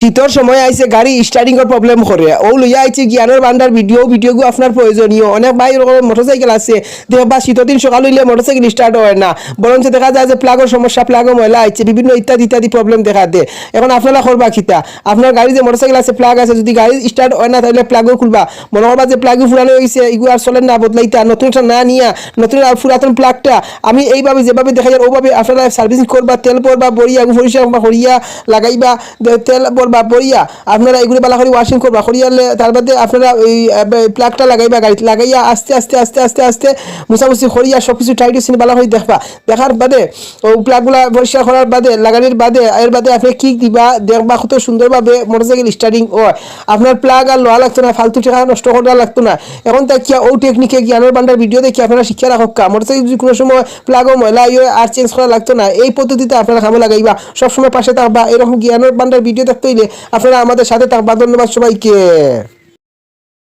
শীতর সময় আইছে গাড়ি স্টার্টিং এর প্রবলেম করে ও লইয়া আইছে জ্ঞানের ভান্ডার ভিডিওগু আপনার প্রয়োজনীয় অনেক ভাই এরকম মোটরসাইকেল আছে দেখবা শীতের দিন সকাল হইলে মোটরসাইকেল স্টার্ট হয় না বরঞ্চ দেখা যায় যে প্লাগের সমস্যা প্লাগও ময়লা আইছে বিভিন্ন ইত্যাদি প্রবলেম দেখা দেয় এখন আপনারা করবা খিতা আপনার গাড়ি যে মোটরসাইকেল আছে প্লাগ আছে যদি গাড়ি স্টার্ট হয় না তাহলে প্লাগও খুলবা মনে করবা যে প্লাগও ফুরানো হয়েছে এগুলো আর চলেন না বদলাইতা নতুন একটা না নিয়া নতুন আর পুরাতন প্লাগটা আমি এইভাবে যেভাবে দেখা যায় ওভাবে আপনারা সার্ভিসিং করবা তেল পরবা বড়িয়া পরিষ্কার করিয়া লাগাইবা তেল পরবা বড়িয়া আপনারা এগুলো বালা করে ওয়াশিং করবা করিয়ালে তার বাদে আপনারা ওই প্লাগটা লাগাইবা গাড়িতে লাগাইয়া আস্তে আস্তে আস্তে আস্তে আস্তে মুছামুছি করিয়া সব কিছু টাইট হচ্ছে বালা করে দেখবা দেখার বাদে ও প্লাগগুলা পরিষ্কার করার বাদে লাগানোর বাদে এর বাদে আপনি কি দিবা দেখবা কত সুন্দরভাবে মোটরসাইকেল স্টার্টিং হয় আপনার প্লাগ আর লোয়া লাগতো না ফালতু টাকা নষ্ট করা লাগতো না এখন তাই কি ও টেকনিকে জ্ঞানের ভান্ডার ভিডিও দেখি আপনারা শিক্ষা রাখক মোটরসাইকেল যদি কোনো সময় প্লাগও ময়লা আর চেঞ্জ করা লাগতো না এই পদ্ধতিতে আপনারা কামে লাগাইবা সবসময় পাশে থাকবা এরকম জ্ঞানের ভান্ডার ভিডিও দেখতে হইলে আপনারা আমাদের সাথে থাকবা ধন্যবাদ সবাইকে।